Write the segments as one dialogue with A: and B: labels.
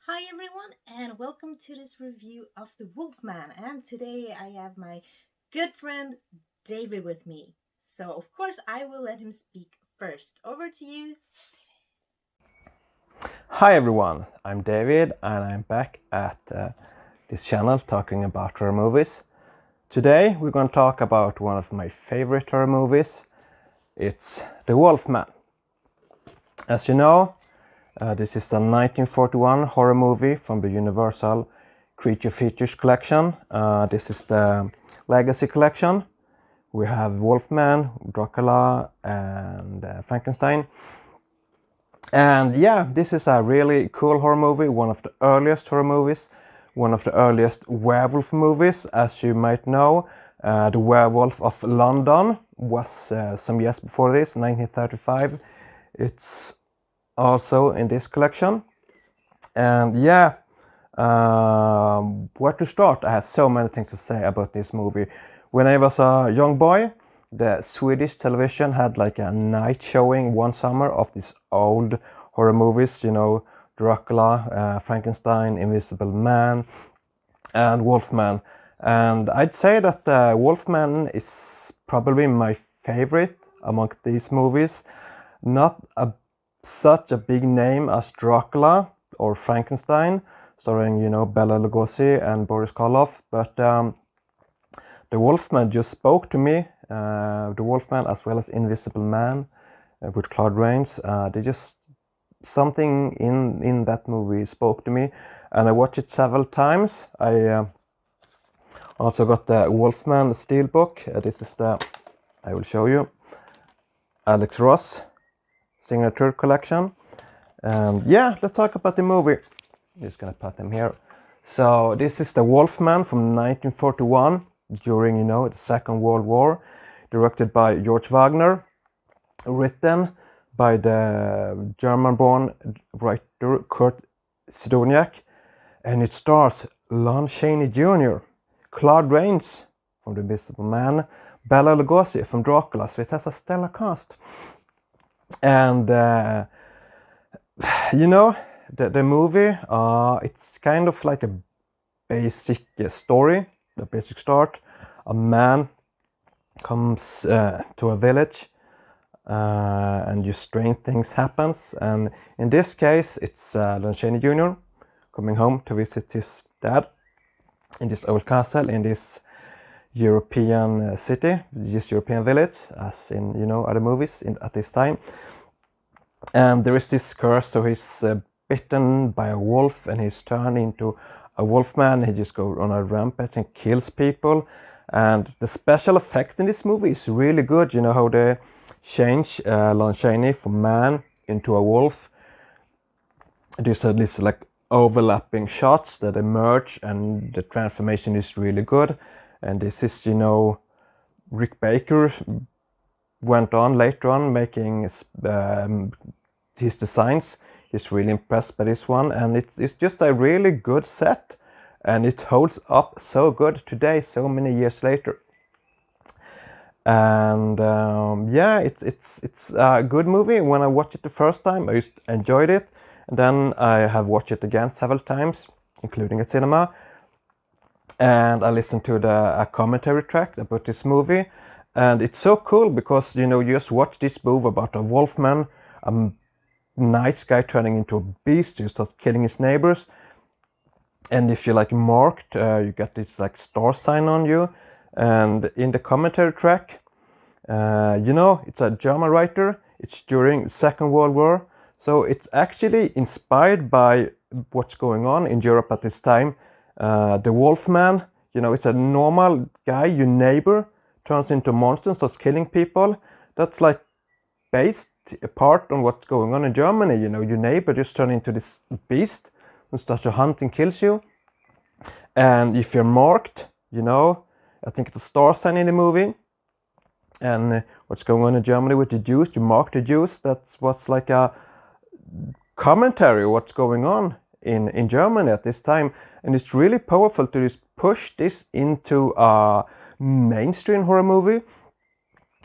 A: Hi everyone, and welcome to this review of the Wolfman. And today I have my good friend David with me. So of course I will let him speak first. Over to you.
B: Hi everyone, I'm David and I'm back at this channel talking about horror movies. Today we're going to talk about one of my favorite horror movies. It's The Wolfman. As you know, this is a 1941 horror movie from the Universal Creature Features collection. This is the Legacy collection. We have Wolfman, Dracula and Frankenstein. And yeah, this is a really cool horror movie, one of the earliest horror movies, one of the earliest werewolf movies. As you might know, The Werewolf of London was some years before this, 1935. It's also in this collection. And yeah, where to start? I have so many things to say about this movie. When I was a young boy, the Swedish television had like a night showing one summer of these old horror movies, Dracula, Frankenstein, Invisible Man, and Wolfman. And I'd say that Wolfman is probably my favorite among these movies. Not such a big name as Dracula or Frankenstein, starring, Bela Lugosi and Boris Karloff, but the Wolfman just spoke to me. The Wolfman, as well as Invisible Man, with Claude Rains, they just something in that movie spoke to me, and I watched it several times. I also got the Wolfman Steelbook. This is I will show you, Alex Ross signature collection. And yeah, let's talk about the movie. I'm just gonna put them here. So this is the Wolfman from 1941, during the Second World War, directed by George Wagner, written by the German-born writer Kurt Sidoniak, and it stars Lon Chaney Jr., Claude Rains from The Invisible Man, Bela Lugosi from Dracula, so it has a stellar cast. And the movie, it's kind of like a basic story, the basic start. A man comes to a village and just strange things happens. And in this case, it's Lon Chaney Jr. coming home to visit his dad in this old castle in this European city, this European village, as in other movies at this time. And there is this curse, so he's bitten by a wolf and he's turned into a wolfman. He just goes on a rampage and kills people. And the special effect in this movie is really good. You know how they change Lon Chaney from man into a wolf. There's these like overlapping shots that emerge, and the transformation is really good. And this is, Rick Baker went on later on making his designs. He's really impressed by this one, and it's just a really good set, and it holds up so good today, so many years later. And yeah, it's a good movie. When I watched it the first time, I just enjoyed it, and then I have watched it again several times, including at cinema. And I listened to a commentary track about this movie, and it's so cool because you just watch this movie about a wolfman, a nice guy turning into a beast who starts killing his neighbors. And if you're like marked, you get this like star sign on you. And in the commentary track, it's a German writer. It's during Second World War, so it's actually inspired by what's going on in Europe at this time. The Wolfman, it's a normal guy, your neighbor turns into a monster and starts killing people. That's like based apart on what's going on in Germany. Your neighbor just turns into this beast and starts to hunt and kills you. And if you're marked, I think it's a star sign in the movie. And what's going on in Germany with the Jews, you mark the Jews. That was like a commentary on what's going on in Germany at this time. And it's really powerful to just push this into a mainstream horror movie.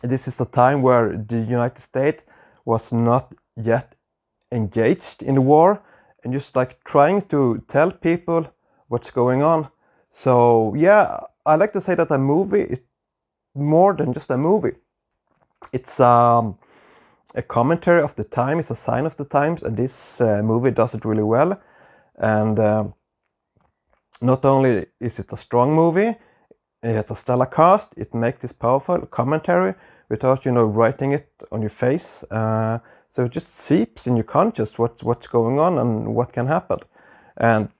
B: This is the time where the United States was not yet engaged in the war, and just like trying to tell people what's going on. So yeah, I like to say that a movie is more than just a movie. It's a commentary of the time, it's a sign of the times, and this movie does it really well. And not only is it a strong movie, it has a stellar cast, it makes this powerful commentary without, writing it on your face. So it just seeps in your conscious what's going on and what can happen. And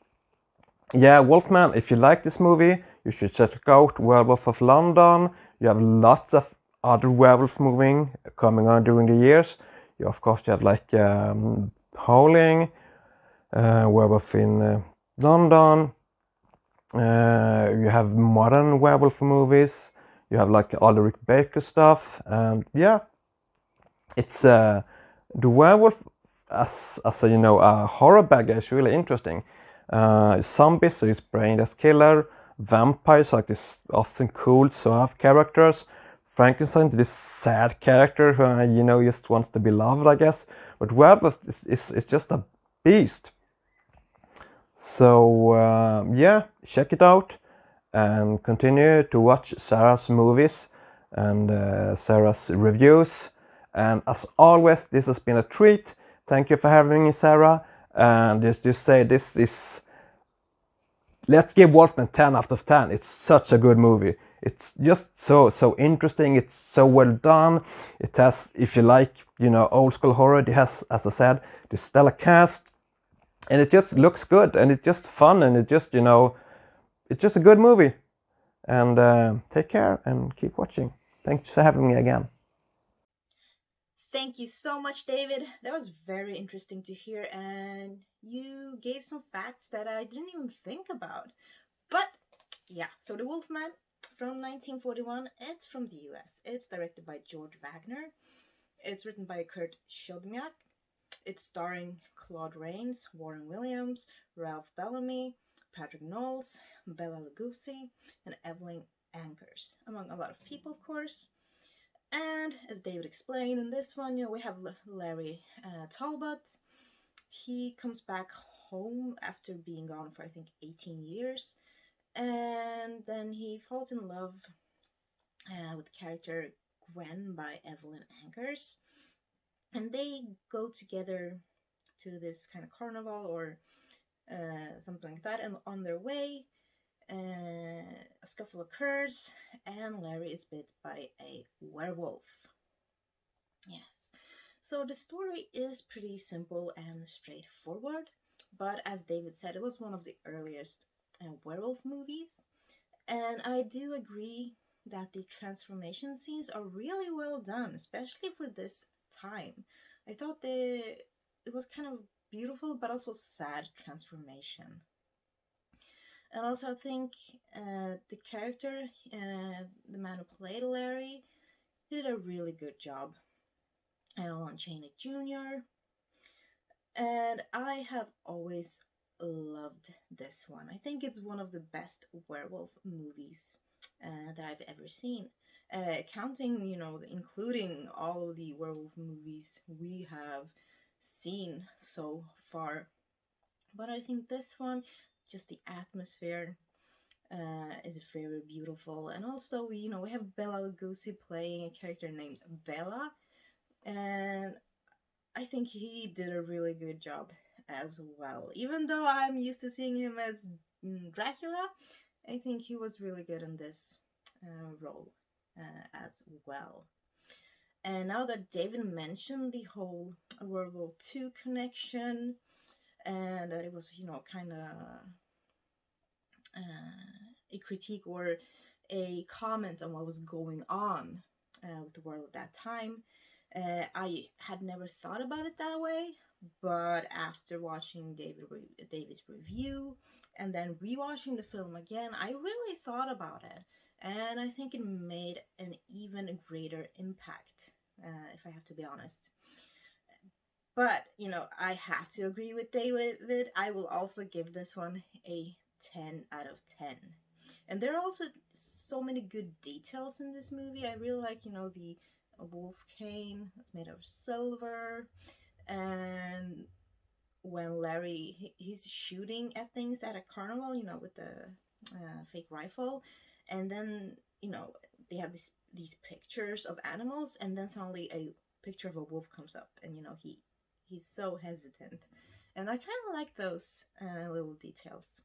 B: yeah, Wolfman, if you like this movie, you should check out Werewolf of London. You have lots of other werewolf movies coming on during the years. You, of course, you have like Howling, Werewolf in London. You have modern werewolf movies. You have like Ulrich Baker stuff. And yeah, it's the werewolf as a, a horror bag is really interesting. Zombies is brainless killer. Vampires like this often cool suave characters. Frankenstein, this sad character who just wants to be loved, I guess. But werewolf is just a beast. So yeah, check it out and continue to watch Sarah's movies and Sarah's reviews. And as always, this has been a treat. Thank you for having me, Sarah. And just say this is. Let's give Wolfman 10 out of 10. It's such a good movie. It's just so interesting. It's so well done. It has, if you like, old school horror, it has, as I said, the stellar cast. And it just looks good. And it's just fun. And it just, it's just a good movie. And take care and keep watching. Thanks for having me again.
A: Thank you so much, David. That was very interesting to hear, and you gave some facts that I didn't even think about. But yeah, so The Wolfman from 1941, it's from the US. It's directed by George Wagner. It's written by Kurt Schoedmiak. It's starring Claude Rains, Warren Williams, Ralph Bellamy, Patrick Knowles, Bela Lugosi, and Evelyn Ankers, among a lot of people, of course. And as David explained in this one, we have Larry Talbot. He comes back home after being gone for I think 18 years, and then he falls in love with the character Gwen by Evelyn Ankers, and they go together to this kind of carnival or something like that, and on their way, a scuffle occurs, and Larry is bit by a werewolf. Yes. So the story is pretty simple and straightforward, but as David said, it was one of the earliest werewolf movies, and I do agree that the transformation scenes are really well done, especially for this time. I thought it was kind of beautiful, but also sad transformation. And also, I think the character, the man who played Larry, did a really good job. Lon Chaney Jr. And I have always loved this one. I think it's one of the best werewolf movies that I've ever seen. Counting, including all of the werewolf movies we have seen so far. But I think this one, just the atmosphere, is very beautiful. And also, we have Bela Lugosi playing a character named Bella. And I think he did a really good job as well. Even though I'm used to seeing him as Dracula, I think he was really good in this role as well. And now that David mentioned the whole World War II connection, and that it was, kind of a critique or a comment on what was going on with the world at that time, I had never thought about it that way, but after watching David's review and then rewatching the film again, I really thought about it, and I think it made an even greater impact, if I have to be honest. But I have to agree with David. I will also give this one a 10 out of 10. And there are also so many good details in this movie. I really like, the wolf cane that's made of silver, and when Larry he's shooting at things at a carnival, with the fake rifle, and then they have these pictures of animals, and then suddenly a picture of a wolf comes up, and he's so hesitant, and I kind of like those little details.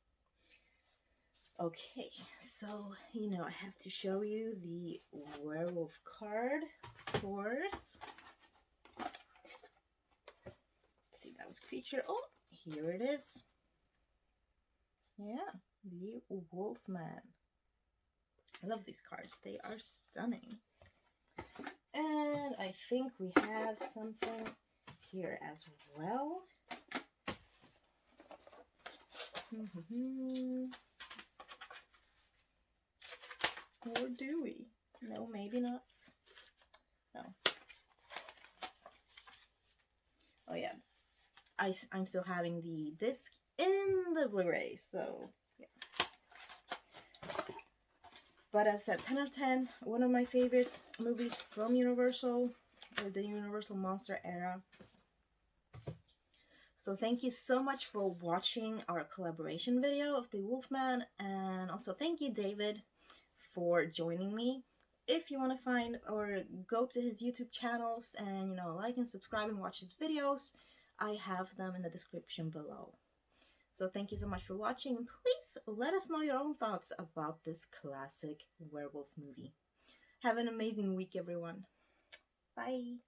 A: Okay, so I have to show you the werewolf card, of course. Let's see, that was creature. Oh, here it is. Yeah, the Wolfman. I love these cards. They are stunning. And I think we have something here as well. Or do we? No, maybe not. No. Oh yeah, I'm still having the disc in the Blu-ray, so yeah. But as I said, 10 out of 10, one of my favorite movies from Universal, or the Universal Monster era. So thank you so much for watching our collaboration video of the Wolfman, and also thank you, David, for joining me. If you want to find or go to his YouTube channels and like and subscribe and watch his videos, I have them in the description below. So thank you so much for watching. Please let us know your own thoughts about this classic werewolf movie. Have an amazing week, everyone. Bye.